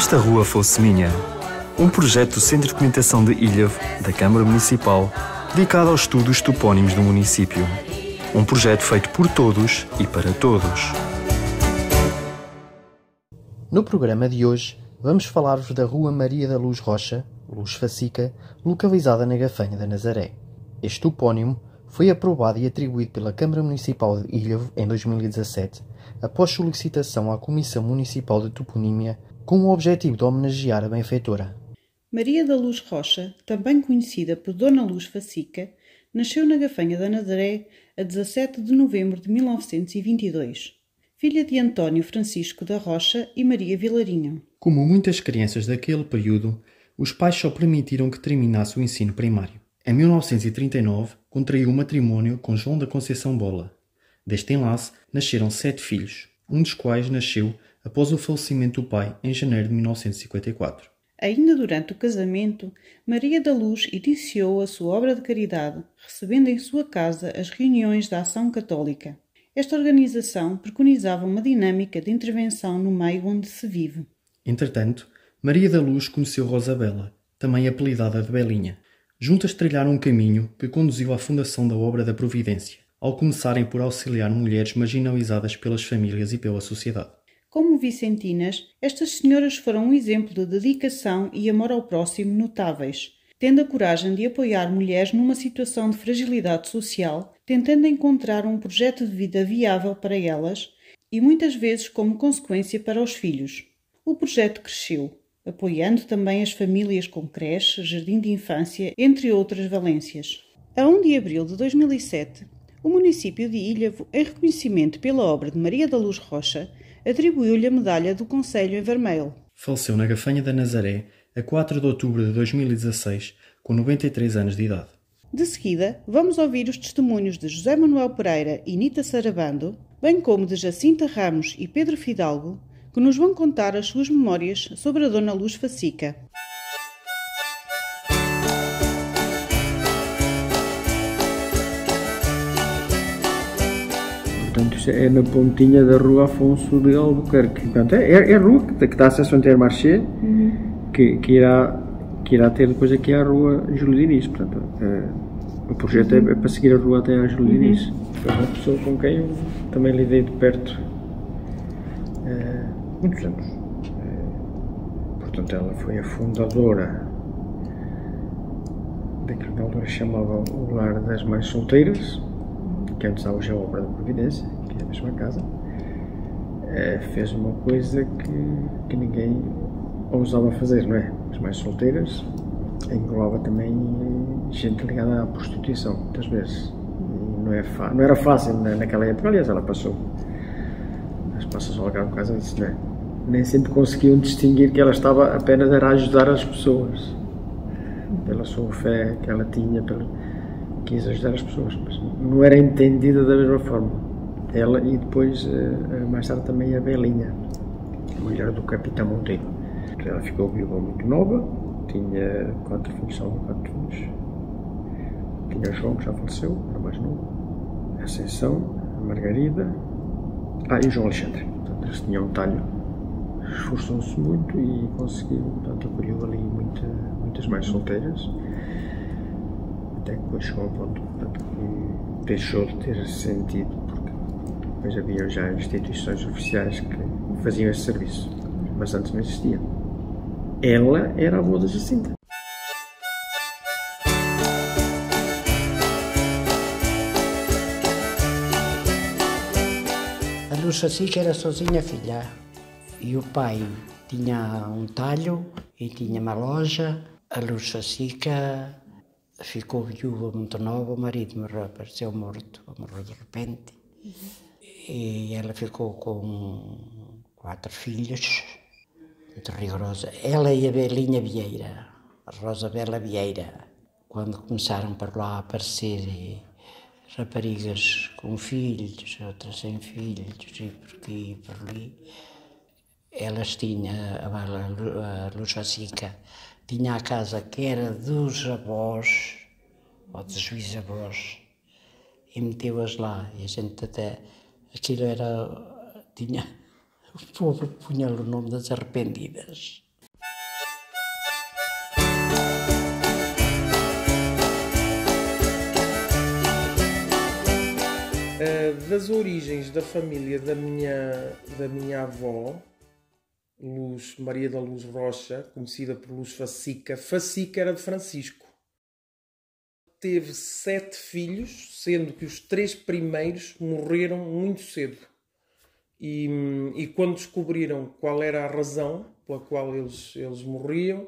esta rua fosse minha. Um projeto do Centro de Documentação de Ilhavo, da Câmara Municipal, dedicado aos estudos topónimos do município. Um projeto feito por todos e para todos. No programa de hoje, vamos falar-vos da Rua Maria da Luz Rocha, Luz Facica, localizada na Gafanha da Nazaré. Este topónimo foi aprovado e atribuído pela Câmara Municipal de Ilhavo em 2017, após solicitação à Comissão Municipal de Toponímia, com o objetivo de homenagear a benfeitora. Maria da Luz Rocha, também conhecida por Dona Luz Facica, nasceu na Gafanha da Nazaré a 17 de novembro de 1922, filha de António Francisco da Rocha e Maria Vilarinho. Como muitas crianças daquele período, os pais só permitiram que terminasse o ensino primário. Em 1939, contraiu matrimónio com João da Conceição Bola. Deste enlace, nasceram 7 filhos, um dos quais nasceu após o falecimento do pai em janeiro de 1954. Ainda durante o casamento, Maria da Luz iniciou a sua obra de caridade, recebendo em sua casa as reuniões da Ação Católica. Esta organização preconizava uma dinâmica de intervenção no meio onde se vive. Entretanto, Maria da Luz conheceu Rosa Bela, também apelidada de Belinha. Juntas trilharam um caminho que conduziu à fundação da Obra da Providência, ao começarem por auxiliar mulheres marginalizadas pelas famílias e pela sociedade. Como vicentinas, estas senhoras foram um exemplo de dedicação e amor ao próximo notáveis, tendo a coragem de apoiar mulheres numa situação de fragilidade social, tentando encontrar um projeto de vida viável para elas e muitas vezes como consequência para os filhos. O projeto cresceu, apoiando também as famílias com creche, jardim de infância, entre outras valências. A 1 de abril de 2007, o município de Ilhavo, em reconhecimento pela obra de Maria da Luz Rocha, atribuiu-lhe a medalha do Conselho em Vermelho. Faleceu na Gafanha da Nazaré a 4 de outubro de 2016, com 93 anos de idade. De seguida, vamos ouvir os testemunhos de José Manuel Pereira e Nita Sarabando, bem como de Jacinta Ramos e Pedro Fidalgo, que nos vão contar as suas memórias sobre a Dona Luz Facica. Portanto, isto é na pontinha da Rua Afonso de Albuquerque. Portanto, é a rua que dá acesso ao Intermarché, que irá ter depois aqui a Rua Júlio Diniz. Portanto, o projeto é para seguir a rua até à Júlio Diniz. Foi uma pessoa com quem eu também lidei de perto muitos anos. Portanto, ela foi a fundadora daquilo que na altura chamava o Lar das Mães Solteiras, que antes hoje é a Obra da Providência, que é a mesma casa. Fez uma coisa que ninguém ousava fazer, não é? As mães solteiras engloba também gente ligada à prostituição, muitas vezes. E não era fácil naquela época, aliás, ela passou a olhar por causa disso, não é? Nem sempre conseguiam distinguir que ela estava apenas a ajudar as pessoas, pela sua fé que ela tinha, quis ajudar as pessoas, mas não era entendida da mesma forma. Ela e depois, mais tarde, também a Belinha, a mulher do Capitão Monteiro. Ela ficou viúva muito nova, tinha 4 filhos, só 4 filhos. Tinha o João, que já faleceu, era mais novo, a Ascensão, a Margarida, e o João Alexandre. Portanto, eles tinham um talho, esforçou-se muito e conseguiu, portanto, acolheu ali muitas mães solteiras, até que depois chegou ao ponto, portanto, que deixou de ter sentido, porque depois havia já instituições oficiais que faziam esse serviço, mas antes não existia. Ela era a avó da Jacinta. A Luz Facica era sozinha filha e o pai tinha um talho e tinha uma loja. A Luz Facica ficou viúva muito nova, o marido morreu, apareceu morto, morreu de repente. E ela ficou com 4 filhos, muito rigorosa. Ela e a Belinha Vieira, a Rosa Bela Vieira, quando começaram por lá a aparecer raparigas com filhos, outras sem filhos, e por aqui e por ali, elas tinham, a Luz Facica tinha a casa que era dos avós, ou dos bisavós, e meteu-as lá, e a gente até, aquilo era, tinha, o povo punha-lhe o nome das arrependidas. das origens da família da minha avó, Luz Maria da Luz Rocha, conhecida por Luz Facica. Facica era de Francisco. Teve 7 filhos, sendo que os 3 primeiros morreram muito cedo. E quando descobriram qual era a razão pela qual eles morriam,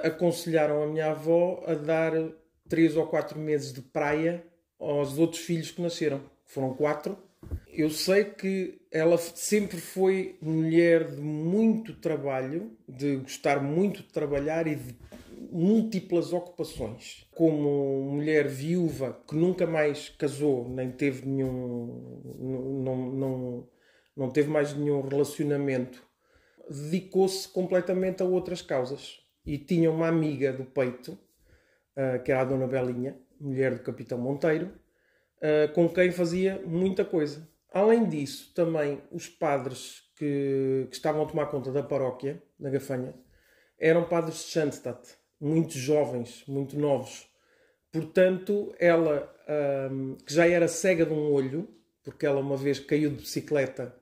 aconselharam a minha avó a dar 3 ou 4 meses de praia aos outros filhos que nasceram. Foram 4. Eu sei que ela sempre foi mulher de muito trabalho, de gostar muito de trabalhar e de múltiplas ocupações. Como mulher viúva que nunca mais casou, nem teve não teve mais nenhum relacionamento, dedicou-se completamente a outras causas. E tinha uma amiga do peito, que era a Dona Belinha, mulher do Capitão Monteiro, com quem fazia muita coisa. Além disso, também os padres que estavam a tomar conta da paróquia, na Gafanha, eram padres de Schanstatt, muito jovens, muito novos. Portanto, ela, que já era cega de um olho, porque ela uma vez caiu de bicicleta.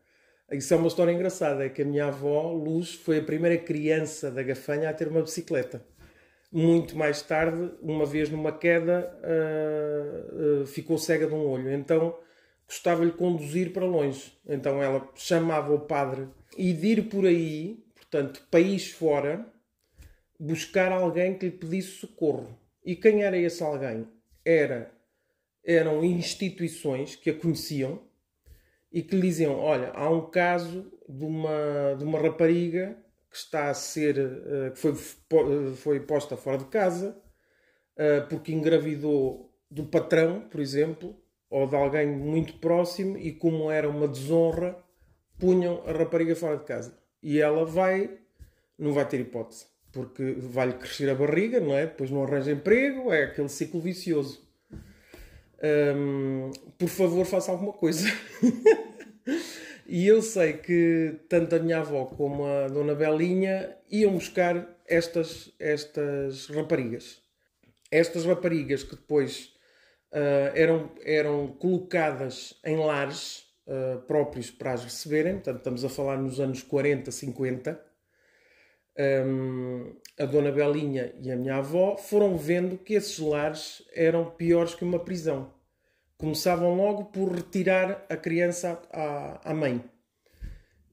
Isso é uma história engraçada, é que a minha avó, Luz, foi a primeira criança da Gafanha a ter uma bicicleta. Muito mais tarde, uma vez numa queda, ficou cega de um olho. Então, gostava-lhe conduzir para longe. Então, ela chamava o padre e de ir por aí, portanto, país fora, buscar alguém que lhe pedisse socorro. E quem era esse alguém? Eram instituições que a conheciam e que lhe diziam: olha, há um caso de uma rapariga que está a ser, que foi posta fora de casa, porque engravidou do patrão, por exemplo, ou de alguém muito próximo, e como era uma desonra, punham a rapariga fora de casa. E ela não vai ter hipótese, porque vai-lhe crescer a barriga, não é? Depois não arranja emprego, é aquele ciclo vicioso. Por favor, faça alguma coisa. E eu sei que tanto a minha avó como a Dona Belinha iam buscar estas raparigas. Estas raparigas que depois eram colocadas em lares próprios para as receberem. Portanto, estamos a falar nos anos 40, 50. A Dona Belinha e a minha avó foram vendo que esses lares eram piores que uma prisão. Começavam logo por retirar a criança à mãe.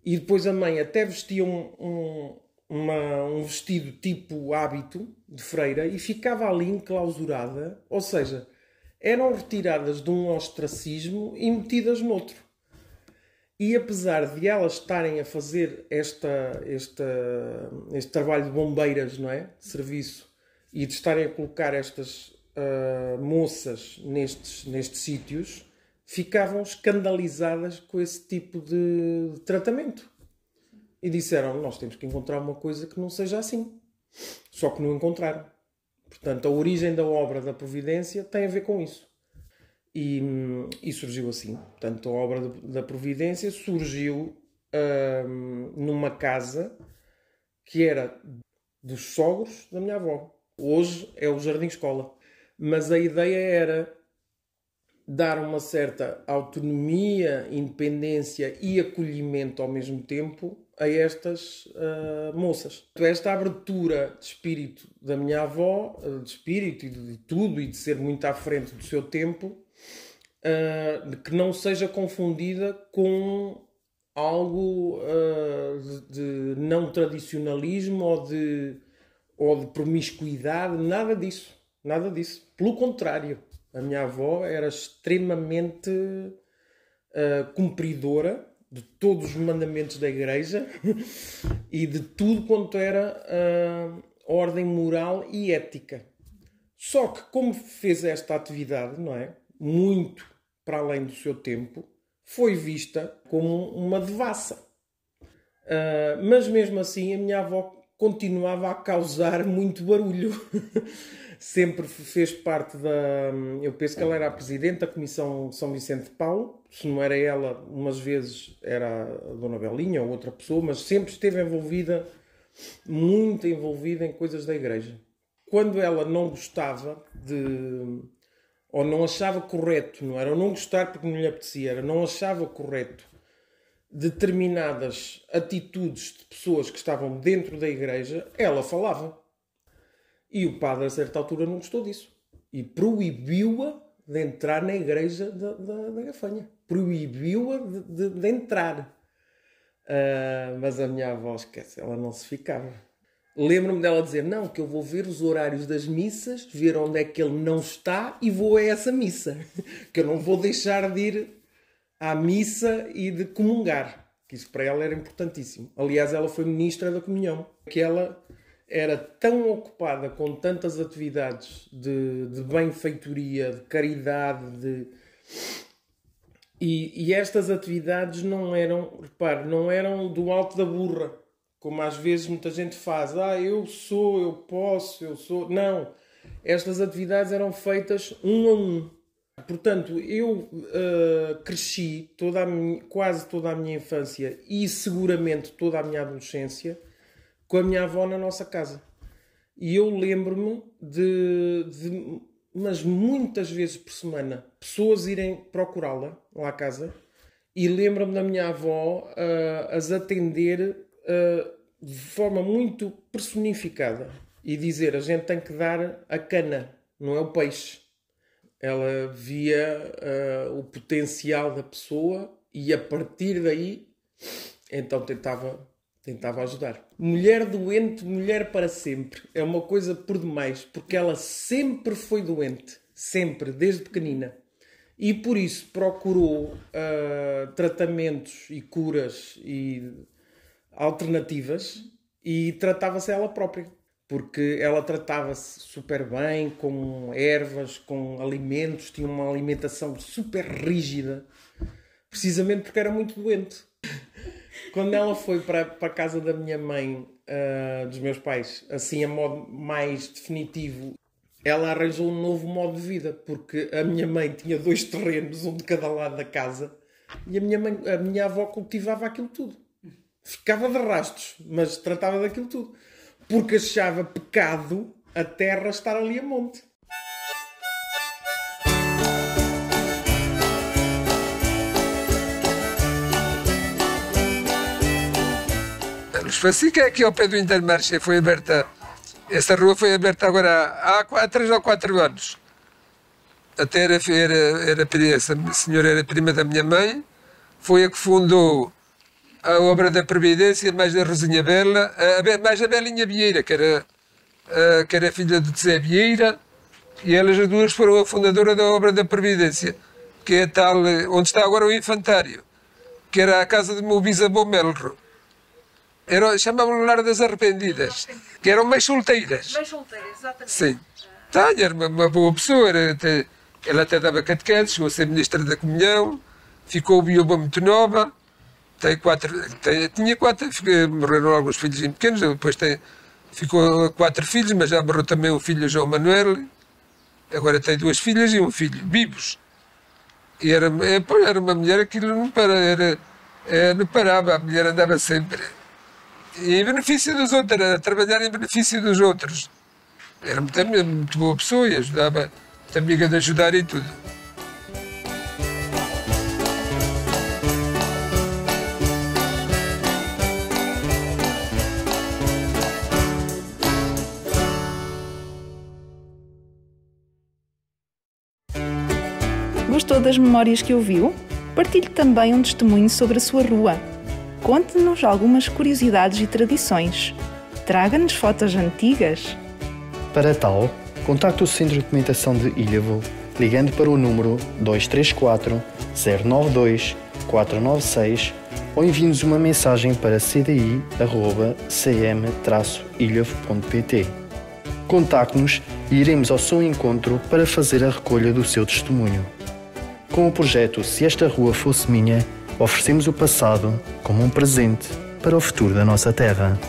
E depois a mãe até vestia um vestido tipo hábito de freira e ficava ali enclausurada. Ou seja, eram retiradas de um ostracismo e metidas noutro. E apesar de elas estarem a fazer este trabalho de bombeiras, não é? De serviço, e de estarem a colocar estas moças nestes sítios, ficavam escandalizadas com esse tipo de tratamento. E disseram: nós temos que encontrar uma coisa que não seja assim. Só que não encontraram. Portanto, a origem da obra da Providência tem a ver com isso. E surgiu assim. Portanto, a obra da Providência surgiu numa casa que era dos sogros da minha avó. Hoje é o Jardim Escola. Mas a ideia era dar uma certa autonomia, independência e acolhimento ao mesmo tempo a estas moças. Esta abertura de espírito da minha avó, de espírito e de tudo, e de ser muito à frente do seu tempo, que não seja confundida com algo de não tradicionalismo ou de promiscuidade, nada disso. Nada disso. Pelo contrário, a minha avó era extremamente cumpridora de todos os mandamentos da Igreja e de tudo quanto era ordem moral e ética. Só que como fez esta atividade, não é? Muito para além do seu tempo, foi vista como uma devassa. Mas mesmo assim a minha avó continuava a causar muito barulho. Sempre fez parte eu penso que ela era a presidente da Comissão São Vicente de Paulo. Se não era ela, umas vezes era a Dona Belinha ou outra pessoa, mas sempre esteve muito envolvida em coisas da Igreja. Quando ela não gostava ou não achava correto, não era não gostar porque não lhe apetecia, era não achava correto determinadas atitudes de pessoas que estavam dentro da igreja, ela falava. E o padre, a certa altura, não gostou disso. E proibiu-a de entrar na igreja da Gafanha. Proibiu-a de entrar. Mas a minha avó, esquece, ela não se ficava. Lembro-me dela dizer, não, que eu vou ver os horários das missas, ver onde é que ele não está e vou a essa missa. Que eu não vou deixar de ir à missa e de comungar. Que isso para ela era importantíssimo. Aliás, ela foi ministra da comunhão. Que ela era tão ocupada com tantas atividades de benfeitoria, de caridade, E estas atividades não eram, repare, não eram do alto da burra, como às vezes muita gente faz. Eu sou, eu posso, eu sou... Não. Estas atividades eram feitas um a um. Portanto, eu cresci quase toda a minha infância e seguramente toda a minha adolescência com a minha avó na nossa casa. E eu lembro-me mas muitas vezes por semana, pessoas irem procurá-la lá à casa, e lembro-me da minha avó as atender de forma muito personificada e dizer, a gente tem que dar a cana, não é o peixe. Ela via o potencial da pessoa e a partir daí, então tentava ajudar. Mulher doente, mulher para sempre. É uma coisa por demais, porque ela sempre foi doente. Sempre, desde pequenina. E por isso procurou tratamentos e curas e alternativas e tratava-se ela própria. Porque ela tratava-se super bem, com ervas, com alimentos, tinha uma alimentação super rígida, precisamente porque era muito doente. Quando ela foi para a casa da minha mãe, dos meus pais, assim a modo mais definitivo, ela arranjou um novo modo de vida, porque a minha mãe tinha 2 terrenos, um de cada lado da casa, e a minha avó cultivava aquilo tudo. Ficava de rastros, mas tratava daquilo tudo. Porque achava pecado a terra estar ali a monte. A Luz Facica é aqui ao pé do Intermarché, foi aberta. Esta rua foi aberta agora há 3 ou 4 anos. Até essa senhora era prima da minha mãe, foi a que fundou a obra da Previdência, mais da Rosinha Bela, mais a Belinha Vieira, que era filha de Zé Vieira, e elas as duas foram a fundadora da obra da Previdência, que é tal, onde está agora o infantário, que era a casa do meu bisavô Melro. Chamavam-lhe Lar das Arrependidas, que eram mais solteiras. Mais solteiras, exatamente. Sim. Era uma boa pessoa, ela até dava catequese, chegou a ser ministra da Comunhão, ficou viúva muito nova. Tinha 4, morreram alguns filhos pequenos, depois ficou 4 filhos, mas já morreu também o filho João Manuel. Agora tem 2 filhas e um filho, vivos. E era uma mulher, aquilo não parava, a mulher andava sempre. E em benefício dos outros, a trabalhar em benefício dos outros. Era muito boa pessoa e ajudava, muito amiga de ajudar e tudo. Gostou das memórias que ouviu? Partilhe também um testemunho sobre a sua rua. Conte-nos algumas curiosidades e tradições. Traga-nos fotos antigas. Para tal, contacte o Centro de Documentação de Ilhavo ligando para o número 234 092 496 ou envie-nos uma mensagem para cdi@cm-ilhavo.pt. Contacte-nos e iremos ao seu encontro para fazer a recolha do seu testemunho. Com o projeto Se Esta Rua Fosse Minha, oferecemos o passado como um presente para o futuro da nossa terra.